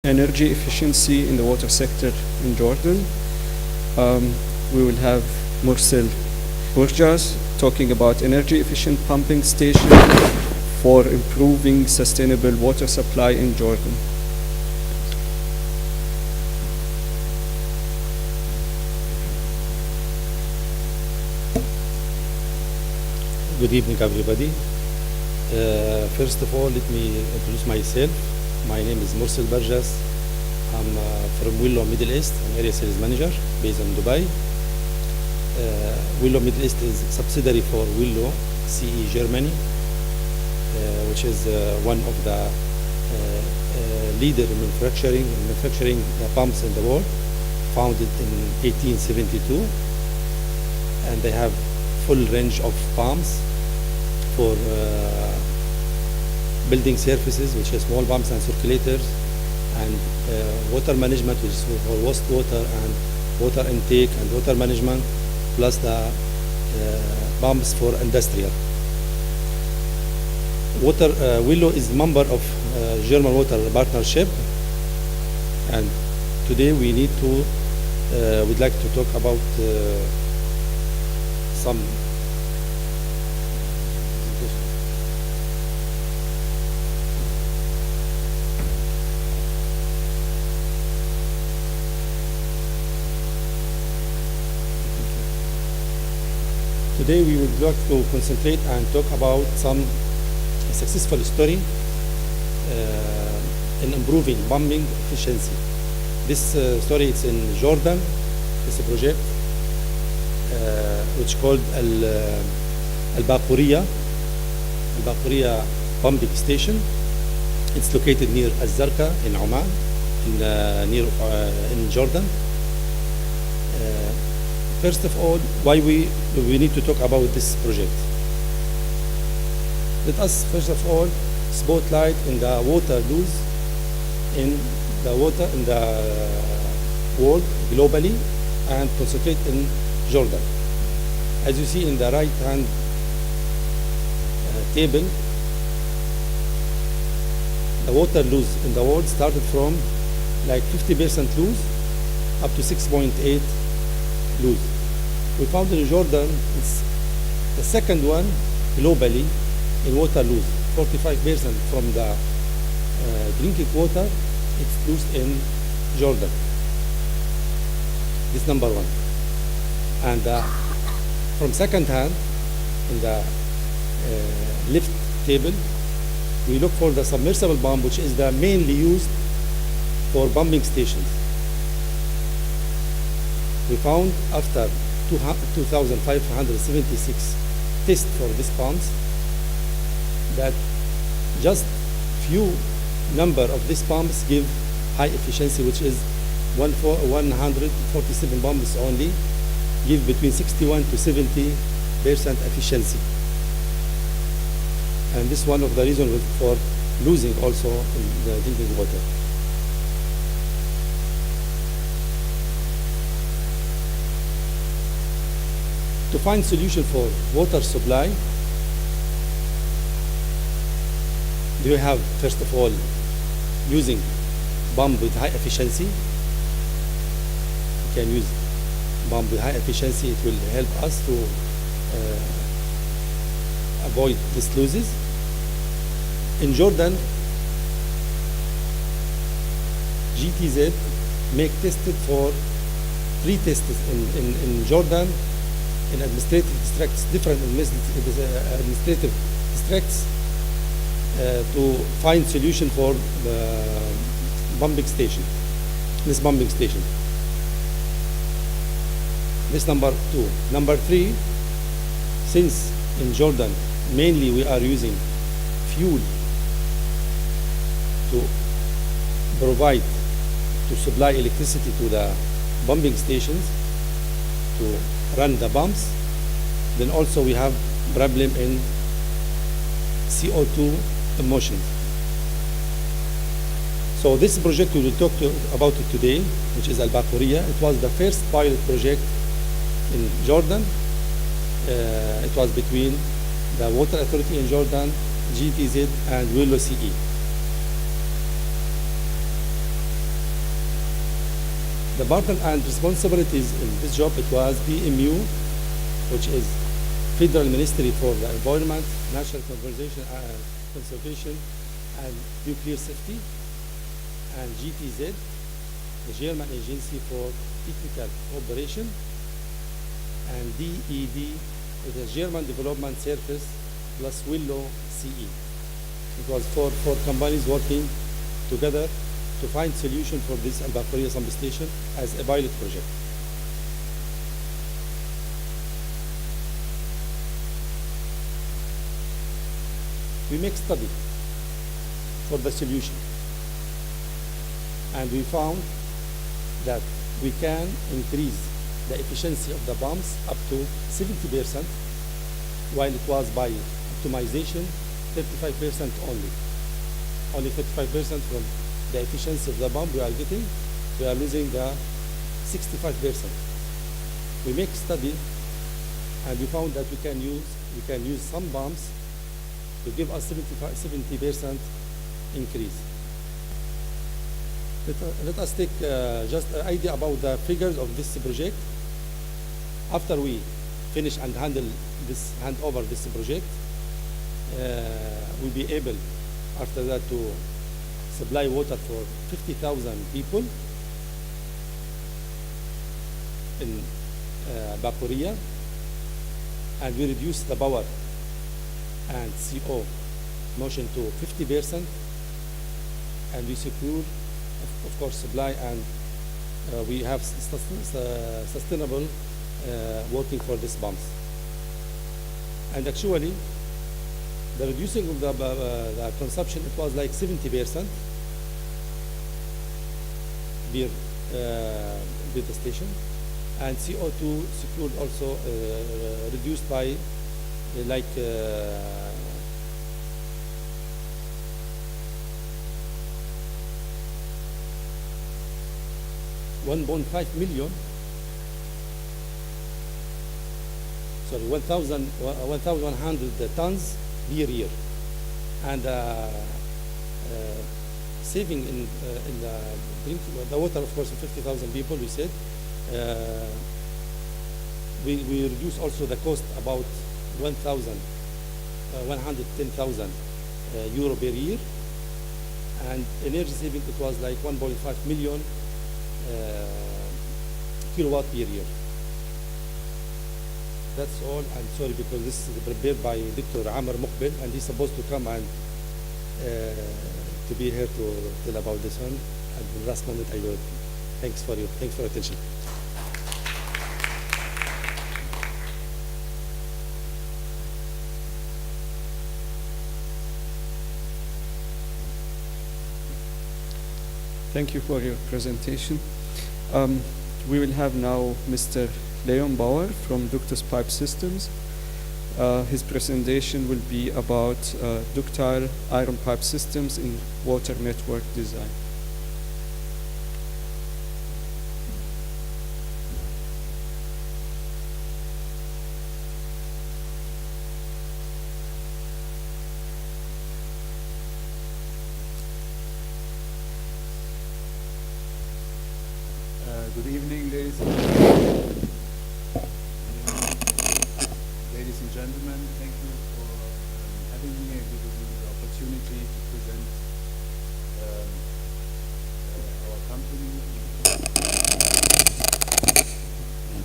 energy efficiency in the water sector in Jordan. We will have Mursel Burjas talking about energy efficient pumping station for improving sustainable water supply in Jordan. Good evening, everybody. First of all, let me introduce myself. My name is Mursel Burjas. I'm from Willow, Middle East. I'm area sales manager based in Dubai. Willow Middle East is a subsidiary for Willow CE Germany, which is one of the leader in manufacturing pumps in the world, founded in 1872, and they have full range of pumps for building surfaces, which is small pumps and circulators, and water management, which is for wastewater and water intake and water management, plus the pumps for industrial. Willow is member of German Water Partnership, and today we'd like to talk about some Today we would like to concentrate and talk about some successful story in improving pumping efficiency. This story is in Jordan. It's a project which called Al-Baquriya pumping station. It's located near Al-Zarqa in Oman, in Jordan. First of all, why we need to talk about this project. Let us first of all spotlight in the water loss in the world globally and concentrate in Jordan. As you see in the right hand table, the water loss in the world started from like 50% loss up to 6.8 loss. We found in Jordan it's the second one globally in water loss. 45% from the drinking water it's lost in Jordan. This number one. And from second hand in the left table, we look for the submersible pump, which is the mainly used for pumping stations. We found after 2,576 tests for these pumps that just few number of these pumps give high efficiency, which is 147 pumps only give between 61 to 70% efficiency. And this is one of the reasons for losing also in the drinking water. To find solution for water supply, do you have, first of all, using pump with high efficiency? You can use pump with high efficiency. It will help us to avoid these losses. In Jordan, GTZ make tested for 3 tests in Jordan, in administrative districts, different administrative districts, to find solution for the pumping station. This pumping station. This number 2. Number 3, since in Jordan mainly we are using fuel to provide, to supply electricity to the pumping stations, to run the pumps, then also we have problem in CO2 emissions. So this project we will talk about it today, which is Al-Baquriya. It was the first pilot project in Jordan. It was between the Water Authority in Jordan, GTZ, and Willow CE. The burden and responsibilities in this job, it was PMU, which is Federal Ministry for the Environment, National Conservation and Nuclear Safety, and GTZ, the German Agency for Technical Cooperation, and DED, it is German Development Service, plus Willow CE. It was four companies working together to find solution for this Al-Baqariyah substation as a pilot project. We make study for the solution, and we found that we can increase the efficiency of the pumps up to 70%, while it was by optimization 35% only. Only 35% from the efficiency of the pump we are getting, we are losing the 65%. We make study, and we found that we can use some pumps to give us 70% increase. Let us take just an idea about the figures of this project. After we finish and hand over this project, we'll be able after that to supply water for 50,000 people in Baqariyah, and we reduce the power and CO motion to 50%, and we secure, of course, supply, and we have sustainable working for these pumps. And actually, the reducing of the consumption, it was like 70% beer the station, and CO2 secured also reduced by like 1.5 million, sorry, 1,100 tons per year, and saving in the water, of course, 50,000 people. We said we reduce also the cost about 110,000 euro per year, and energy saving, it was like 1.5 million kilowatt per year. That's all. I'm sorry, because this is prepared by Dr. Amr Muqbil, and he's supposed to come and to be here to tell about this one. At the last minute, I will. Thanks for your attention. Thank you for your presentation. We will have now Mr. Leon Bauer from Ductus Pipe Systems. His presentation will be about ductile iron pipe systems in water network design. Good evening, ladies and gentlemen. Ladies and gentlemen, thank you for having me and giving me the opportunity to present our company.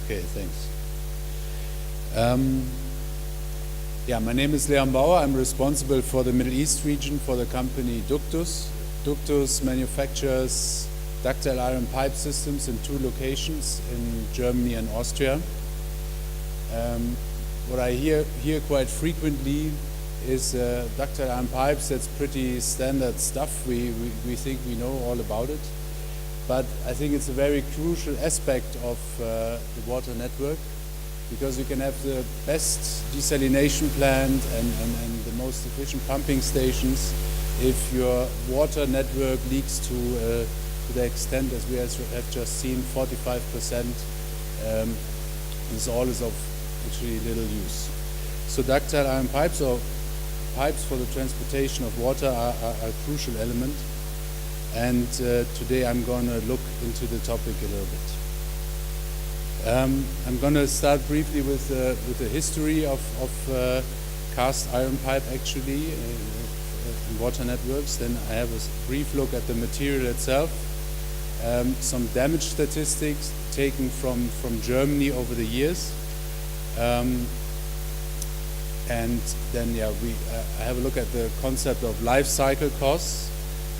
Okay, thanks. My name is Leon Bauer. I'm responsible for the Middle East region for the company Ductus. Ductus manufactures ductile iron pipe systems in 2 locations in Germany and Austria. What I hear quite frequently is ductile iron pipes. That's pretty standard stuff. We think we know all about it. But I think it's a very crucial aspect of the water network, because you can have the best desalination plant and the most efficient pumping stations if your water network leaks to the extent, as we have just seen, 45%, this all is of actually little use. So ductile iron pipes, or pipes for the transportation of water, are a crucial element. and today I'm going to look into the topic a little bit. I'm going to start briefly with the history of cast iron pipe actually in water networks. Then I have a brief look at the material itself, some damage statistics taken from Germany over the years, and then I have a look at the concept of life cycle costs,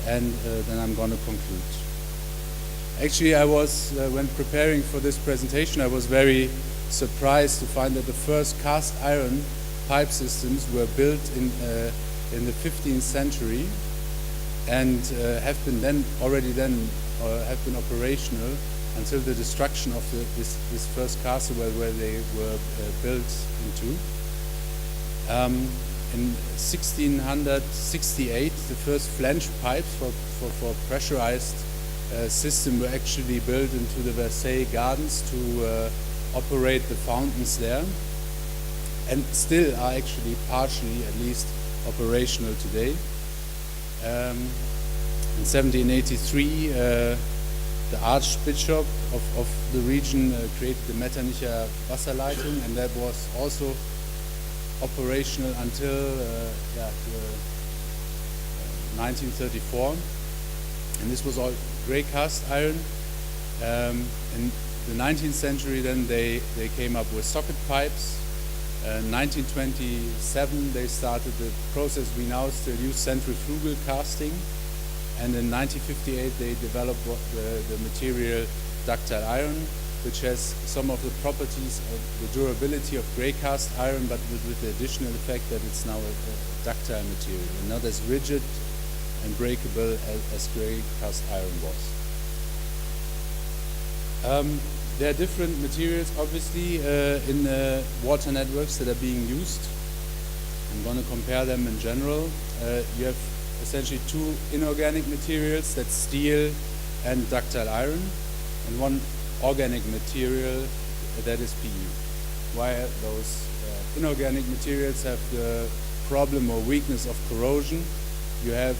and then I'm going to conclude. Actually, I was, when preparing for this presentation, I was very surprised to find that the first cast iron pipe systems were built in the 15th century and have been operational until the destruction of this first castle where they were built into. In 1668, the first flange pipes for pressurized system were actually built into the Versailles gardens to operate the fountains there, and still are actually partially at least operational today. In 1783, the Archbishop of the region created the Metternicher Wasserleitung, and that was also operational until 1934. And this was all grey cast iron. In the 19th century then they came up with socket pipes. 1927 they started the process we now still use, centrifugal casting. And in 1958 they developed the material ductile iron, which has some of the properties of the durability of grey cast iron, but with the additional effect that it's now a ductile material and not as rigid and breakable as grey cast iron was. There are different materials, obviously, in water networks that are being used. I'm going to compare them in general. You have essentially two inorganic materials, that's steel and ductile iron, and one organic material, that is PE. Why those inorganic materials have the problem or weakness of corrosion, you have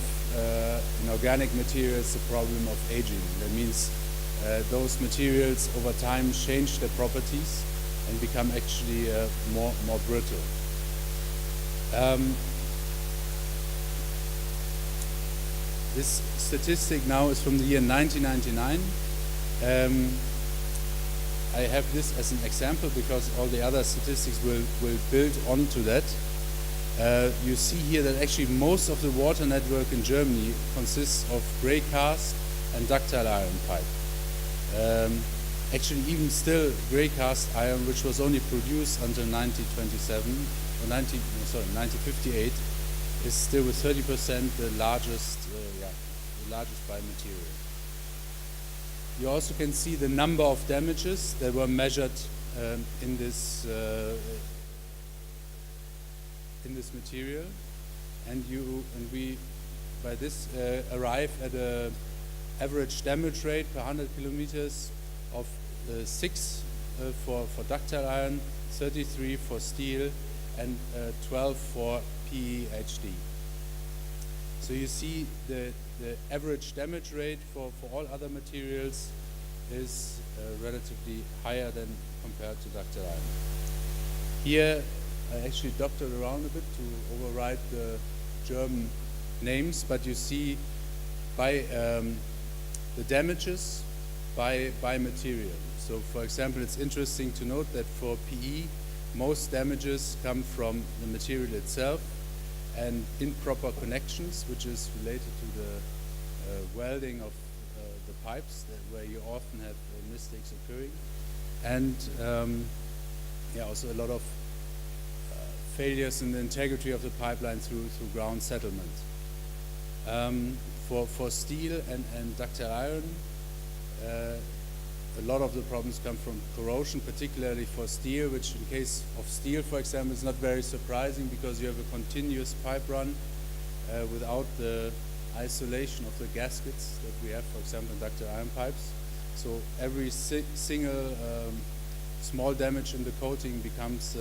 in organic materials the problem of aging. That means those materials over time change their properties and become actually more brittle. This statistic now is from the year 1999. I have this as an example because all the other statistics will build onto that. You see here that actually most of the water network in Germany consists of grey cast and ductile iron pipe. Actually even still grey cast iron, which was only produced until 1958, is still with 30% the largest by material. You also can see the number of damages that were measured in this material, and we by this arrive at a average damage rate per 100 kilometers of 6 for ductile iron, 33 for steel, and 12 for PEHD. So you see the average damage rate for all other materials is relatively higher than compared to ductile iron. Here I actually dotted around a bit to override the German names, but you see by the damages by material. So for example, it's interesting to note that for PE, most damages come from the material itself and improper connections, which is related to the welding of the pipes, where you often have mistakes occurring, and also a lot of failures in the integrity of the pipeline through ground settlement. For steel and ductile iron, a lot of the problems come from corrosion, particularly for steel, which in case of steel, for example, is not very surprising because you have a continuous pipe run without the isolation of the gaskets that we have, for example, in ductile iron pipes. So every single small damage in the coating becomes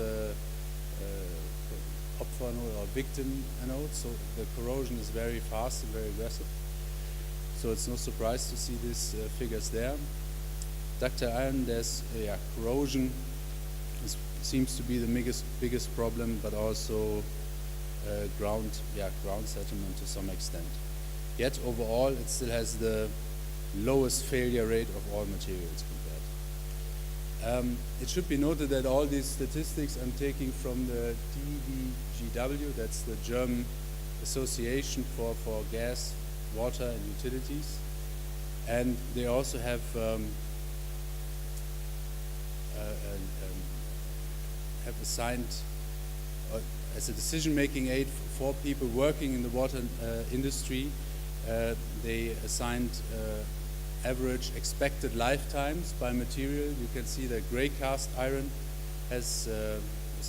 Opfernode or victim anode, so the corrosion is very fast and very aggressive. so it's no surprise to see these figures there. Ductile iron, there's corrosion seems to be the biggest problem, but also ground settlement to some extent. Yet overall, it still has the lowest failure rate of all materials compared. It should be noted that all these statistics I'm taking from the DVGW, that's the German Association for Gas, Water and Utilities, and they also have assigned as a decision-making aid for people working in the water industry. They assigned average expected lifetimes by material. You can see that gray cast iron is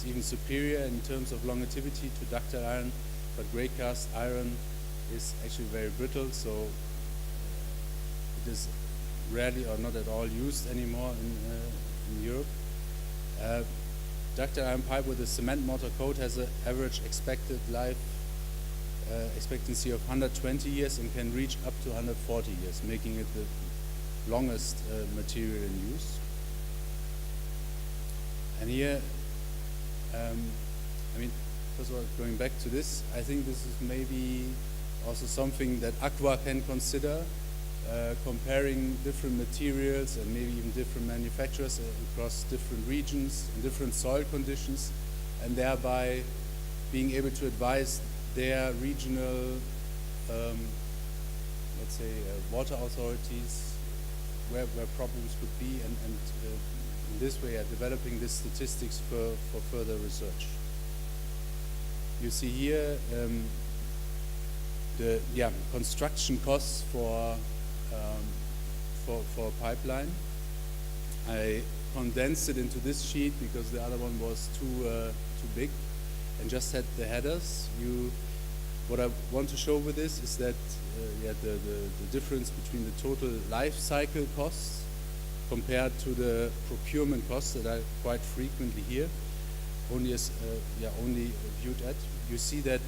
even superior in terms of longevity to ductile iron, but gray cast iron is actually very brittle, so it is rarely or not at all used anymore in Europe. Ductile iron pipe with a cement mortar coat has an average expected life expectancy of 120 years and can reach up to 140 years, making it the longest material in use. And here, I mean, first of all, going back to this, I think this is maybe also something that ACWUA can consider, comparing different materials and maybe even different manufacturers across different regions and different soil conditions, and thereby being able to advise their regional, let's say, water authorities where problems could be, and in this way developing these statistics for further research. You see here the construction costs for a pipeline. I condensed it into this sheet because the other one was too big, and just had the headers. What I want to show with this is that the difference between the total life cycle costs compared to the procurement costs that are quite frequently here, only viewed at. You see that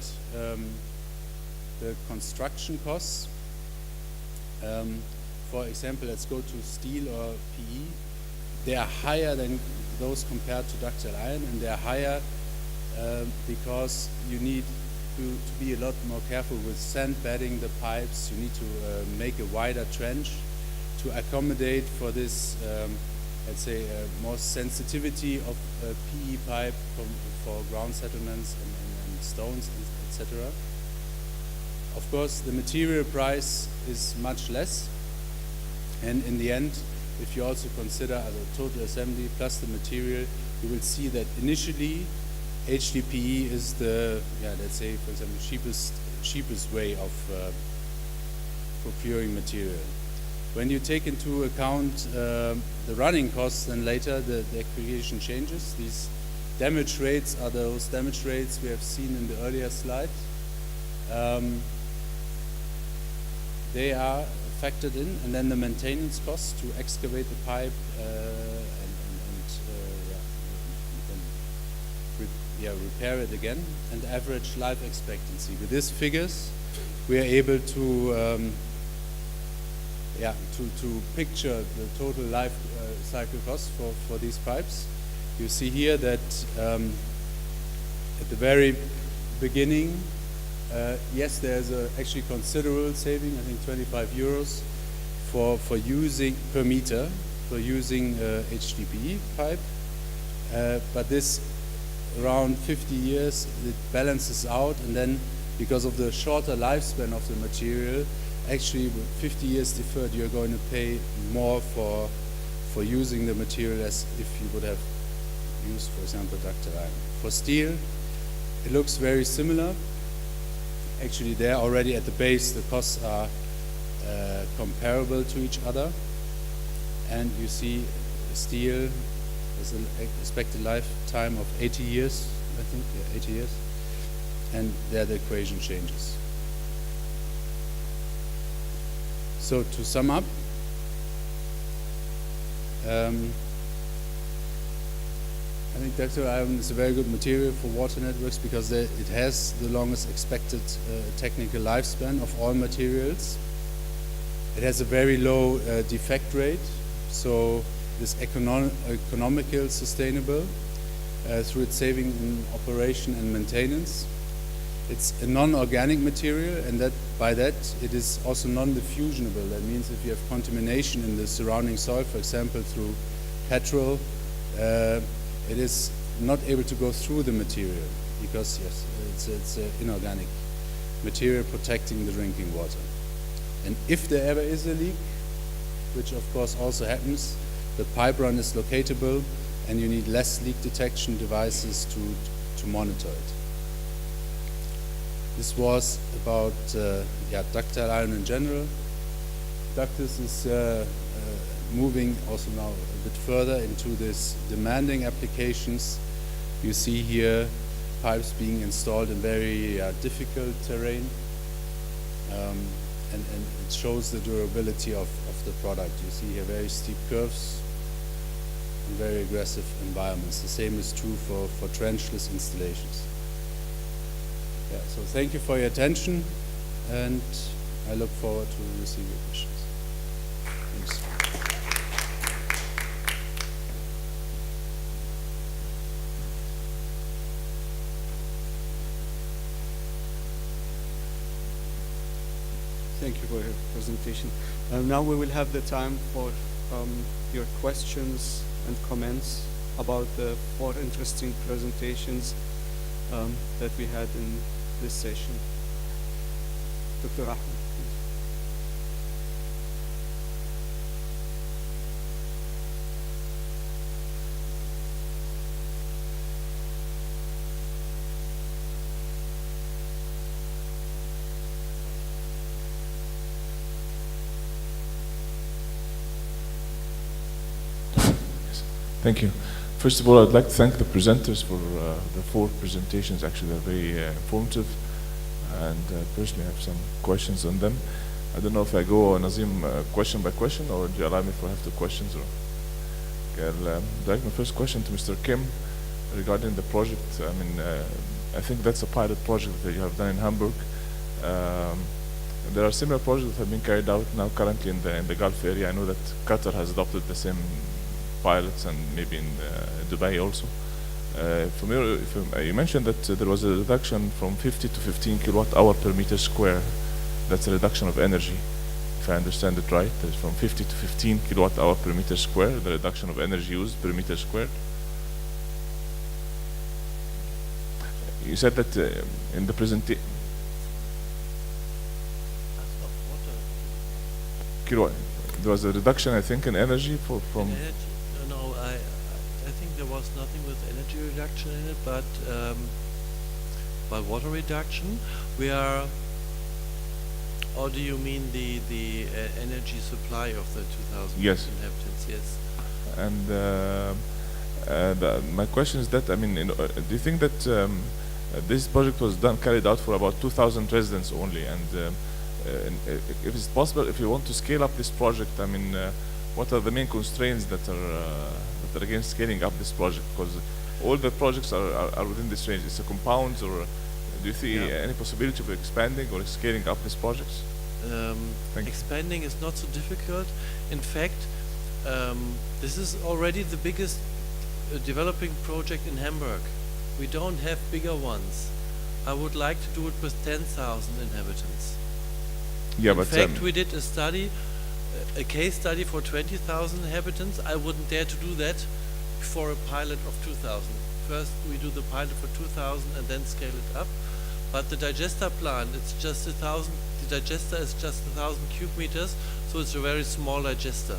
the construction costs, for example, let's go to steel or PE, they are higher than those compared to ductile iron, and they are higher because you need to be a lot more careful with sandbedding the pipes. You need to make a wider trench to accommodate for this, let's say, more sensitivity of PE pipe for ground settlements and stones, etc. Of course, the material price is much less, and in the end, if you also consider the total assembly plus the material, you will see that initially HDPE is the, let's say, for example, cheapest way of procuring material. When you take into account the running costs, then later the equation changes. These damage rates are those damage rates we have seen in the earlier slide. They are factored in, and then the maintenance costs to excavate the pipe repair it again, and average life expectancy. With these figures, we are able to to picture the total life cycle cost for these pipes. You see here that at the very beginning, yes, there's actually considerable saving. I think 25 euros for using per meter for using HDPE pipe, but this around 50 years it balances out, and then because of the shorter lifespan of the material, actually with 50 years deferred, you're going to pay more for using the material as if you would have used, for example, ductile iron. For steel, it looks very similar. Actually, there already at the base, the costs are comparable to each other, and you see steel has an expected lifetime of 80 years, I think, 80 years, and there the equation changes. So to sum up, I think ductile iron is a very good material for water networks because it has the longest expected technical lifespan of all materials. It has a very low defect rate, so it's economical, sustainable through its saving in operation and maintenance. It's a non-organic material, and by that it is also non-diffusionable. That means if you have contamination in the surrounding soil, for example through petrol, it is not able to go through the material because yes, it's an inorganic material protecting the drinking water. And if there ever is a leak, which of course also happens, the pipe run is locatable and you need less leak detection devices to monitor it. This was about ductile iron in general. Ductus is moving also now a bit further into this demanding applications. You see here pipes being installed in very difficult terrain, and it shows the durability of the product. You see here very steep curves and very aggressive environments. The same is true for trenchless installations. Yeah, so thank you for your attention, and I look forward to receiving your questions. Thanks. Thank you for your presentation. Now we will have the time for your questions and comments about the 4 interesting presentations that we had in this session. Dr. Ahmed, please. Thank you. First of all, I'd like to thank the presenters for the 4 presentations. Actually, they're very informative, and personally I have some questions on them. I don't know if I go, Nazim, question by question, or do you allow me if I have 2 questions? Or okay, I'll direct my first question to Mr. Kim regarding the project. I mean, I think that's a pilot project that you have done in Hamburg. There are similar projects that have been carried out now currently in the Gulf area. I know that Qatar has adopted the same pilots, and maybe in Dubai also. You mentioned that there was a reduction from 50 to 15 kilowatt hour per meter square. That's a reduction of energy, if I understand it right. It's from 50 to 15 kilowatt hour per meter square, the reduction of energy used per meter square. You said that in the presentation, kilowatt, there was a reduction, I think, in energy from. No, I think there was nothing with energy reduction in it, but by water reduction, we are. Or do you mean the energy supply of the 2,000 yes. inhabitants? Yes. And my question is that, I mean, do you think that this project was carried out for about 2,000 residents only? And if it's possible, if you want to scale up this project, I mean, what are the main constraints that are against scaling up this project? Because all the projects are within this range. It's a compound, or do you see any possibility of expanding or scaling up these projects? Expanding is not so difficult. In fact, this is already the biggest developing project in Hamburg. We don't have bigger ones. I would like to do it with 10,000 inhabitants. Yeah, in but fact, we did a study, a case study for 20,000 inhabitants. I wouldn't dare to do that for a pilot of 2,000. First, we do the pilot for 2,000 and then scale it up. But the digester plant, it's just 1,000. The digester is just 1,000 cubic meters, so it's a very small digester.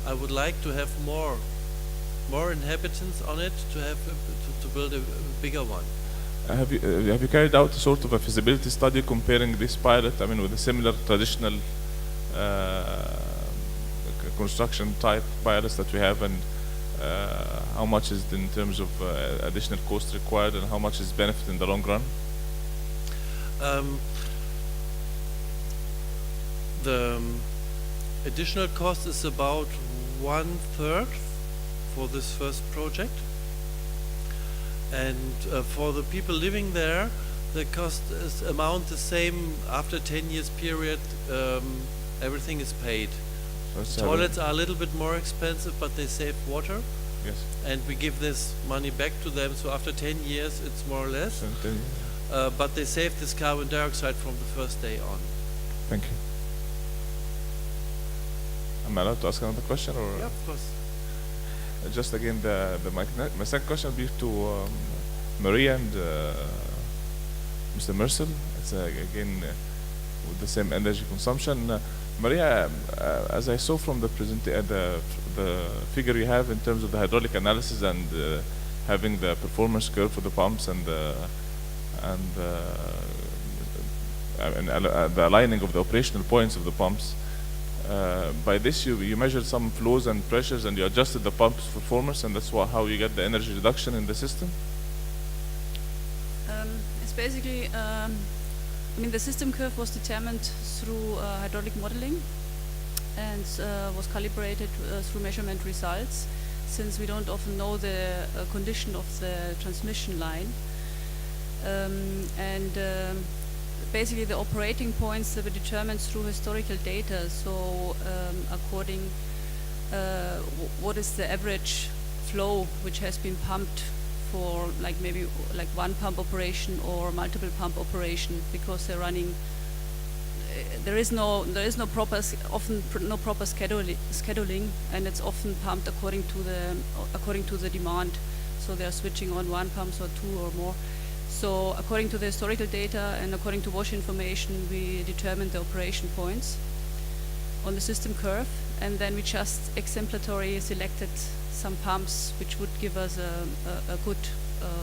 I would like to have more inhabitants on it to have to build a bigger one. Have you carried out a sort of a feasibility study comparing this pilot, I mean, with a similar traditional construction type pilots that we have, and how much is in terms of additional cost required, and how much is benefit in the long run? The additional cost is about 1/3 for this first project, and for the people living there, the cost is amount the same after 10 years period Everything is paid. So it's Toilets are a little bit more expensive, but they save water, yes. and we give this money back to them. So after 10 years, it's more or less. But they save this carbon dioxide from the first day on. Thank you. Am I allowed to ask another question, or Yeah, of course. just again my second question will be to Maria and Mr. Mercel. It's again with the same energy consumption. Maria, as I saw from the figure you have in terms of the hydraulic analysis and having the performance curve for the pumps and the aligning of the operational points of the pumps, by this you measured some flows and pressures and you adjusted the pump's performance, and that's how you get the energy reduction in the system? It's basically, I mean, the system curve was determined through hydraulic modeling and was calibrated through measurement results, since we don't often know the condition of the transmission line. Basically the operating points that were determined through historical data. So according what is the average flow which has been pumped for maybe one pump operation or multiple pump operation, because they're running. There is no proper scheduling, and it's often pumped according to the demand. So they are switching on one pump or two or more. So according to the historical data and according to wash information, we determined the operation points on the system curve, and then we just exemplary selected some pumps which would give us a good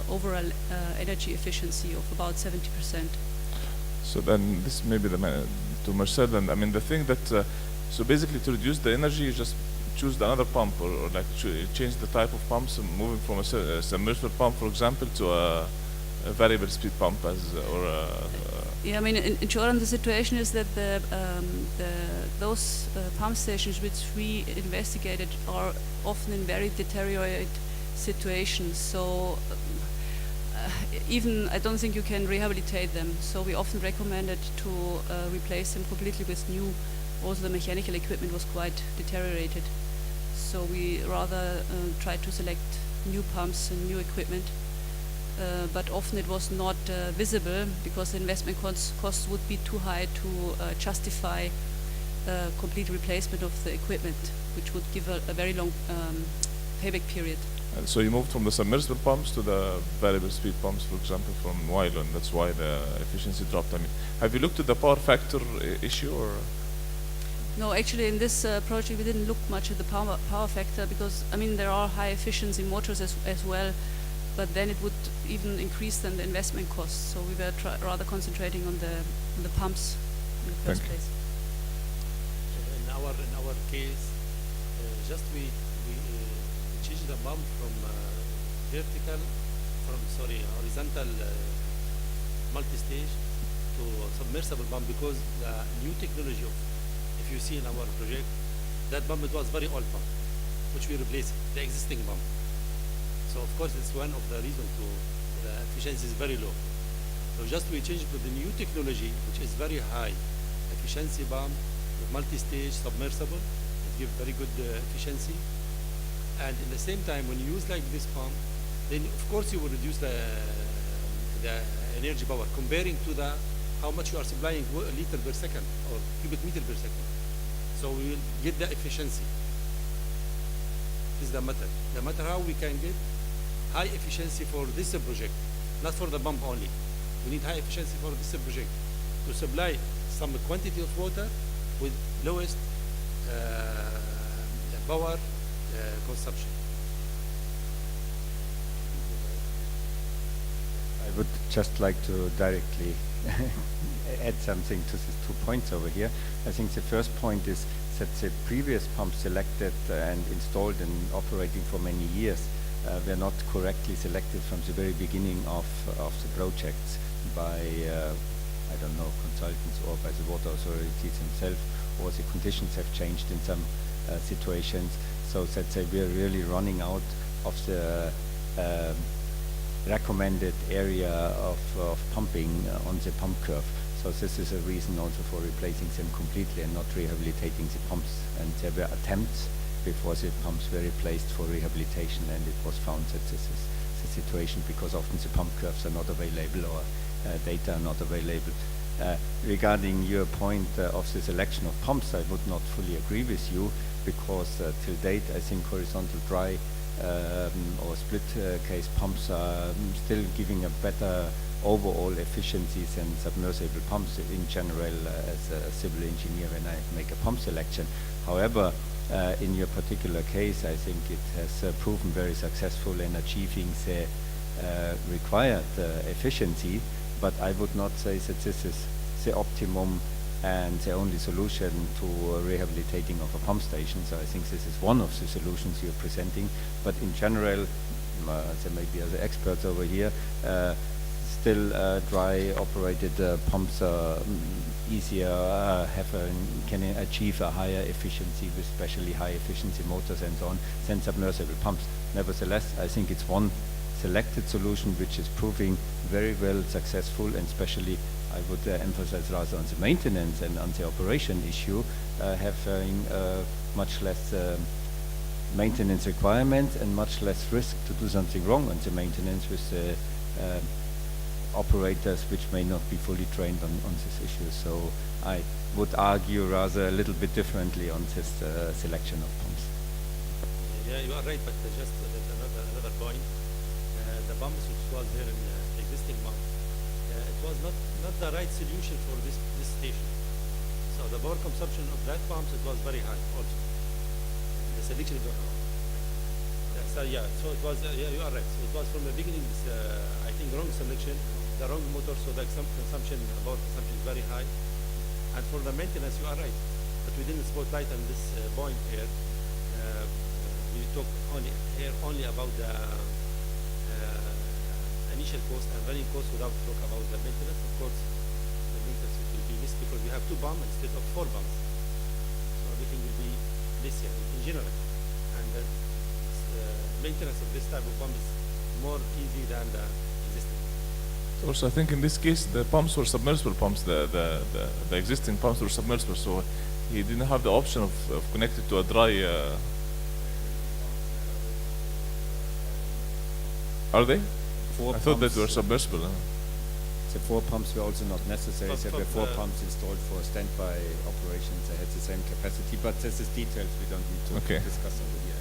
overall energy efficiency of about 70%. So then this may be to Marcel, and I mean the thing that so basically to reduce the energy you just choose another pump, or change the type of pumps, moving from a submersible pump, for example, to a variable speed pump yeah, I mean, in Jordan the situation is that those pump stations which we investigated are often in very deteriorated situations. So even I don't think you can rehabilitate them. So we often recommended to replace them completely with new. Also the mechanical equipment was quite deteriorated. So we rather tried to select new pumps and new equipment. But often it was not visible because the investment costs would be too high to justify complete replacement of the equipment, which would give a very long payback period. And so you moved from the submersible pumps to the variable speed pumps, for example, from a while, and that's why the efficiency dropped. I mean, have you looked at the power factor issue, or? No, actually in this project we didn't look much at the power factor, because I mean there are high efficiency motors as well, but then it would even increase then the investment costs. So we were rather concentrating on the pumps in the first place. In our case, just we changed the pump from horizontal multi-stage to submersible pump, because the new technology of, if you see in our project, that pump, it was very old pump, which we replaced the existing pump. So of course it's one of the reasons to the efficiency is very low. So just we changed to the new technology, which is very high efficiency pump with multi-stage submersible. It gives very good efficiency. And in the same time, when you use like this pump, then of course you will reduce the energy power comparing to the how much you are supplying liter per second or cubic meter per second. So we will get the efficiency. This is the matter. The matter how we can get high efficiency for this project, not for the pump only. We need high efficiency for this project to supply some quantity of water with lowest power consumption. I would just like to directly add something to these 2 points over here. I think the first point is that the previous pumps selected and installed and operating for many years were not correctly selected from the very beginning of the projects by, I don't know, consultants or by the water authorities themselves, or the conditions have changed in some situations, so that they were really running out of the recommended area of pumping on the pump curve. So this is a reason also for replacing them completely and not rehabilitating the pumps. And there were attempts before the pumps were replaced for rehabilitation, and it was found that this is the situation because often the pump curves are not available or data are not available. Regarding your point of the selection of pumps, I would not fully agree with you, because till date I think horizontal dry or split case pumps are still giving a better overall efficiency than submersible pumps in general as a civil engineer when I make a pump selection. However, in your particular case, I think it has proven very successful in achieving the required efficiency, but I would not say that this is the optimum and the only solution to rehabilitating of a pump station. So I think this is one of the solutions you're presenting, but in general, there may be other experts over here, still dry operated pumps are easier, can achieve a higher efficiency with especially high efficiency motors and so on than submersible pumps. Nevertheless, I think it's one selected solution which is proving very well successful, and especially I would emphasize rather on the maintenance and on the operation issue, having much less maintenance requirements and much less risk to do something wrong on the maintenance with the operators which may not be fully trained on this issue. So I would argue rather a little bit differently on this selection of pumps. Yeah, you are right, but just another point. The pumps which was here in the existing pump, it was not the right solution for this station. So the power consumption of that pumps, it was very high also. The selection so it was, you are right. So it was from the beginning, I think, wrong selection, the wrong motor, so the consumption, power consumption is very high. And for the maintenance, you are right. But we didn't spotlight on this point here. We talk only about the initial cost and running cost without talk about the maintenance. Of course, the maintenance will be less because we have 2 pumps instead of 4 pumps. So everything will be less here in general. And maintenance of this type of pump is more easy than the existing. Also, I think in this case the pumps were submersible pumps. The existing pumps were submersible, so he didn't have the option of connected to a dry. Are they? I thought that were submersible. The 4 pumps were also not necessary. There were 4 pumps installed for standby operations. They had the same capacity, but this is details we don't need to discuss over here.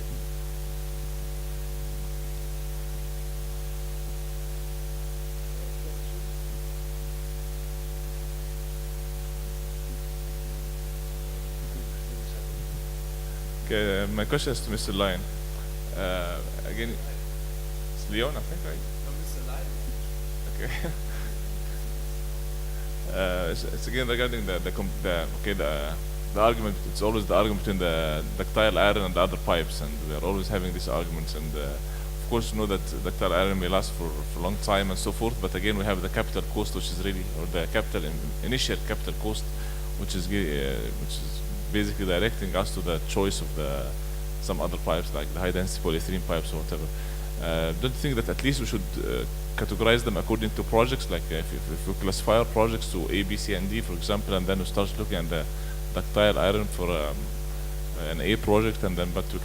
Okay, my question is to Mr. Lyon. Again, it's Leon, I think, right? No, Mr. Lyon. Okay. It's again regarding the argument. It's always the argument between the ductile iron and the other pipes, and we are always having these arguments. And of course, you know that ductile iron may last for a long time and so forth. But again, we have the capital cost, which is really, or the initial capital cost, which is basically directing us to the choice of some other pipes like the high density polyethylene pipes or whatever. Don't you think that at least we should categorize them according to projects, like if we classify our projects to A, B, C, and D, for example, and then we start looking at the ductile iron for an A project, and then but we can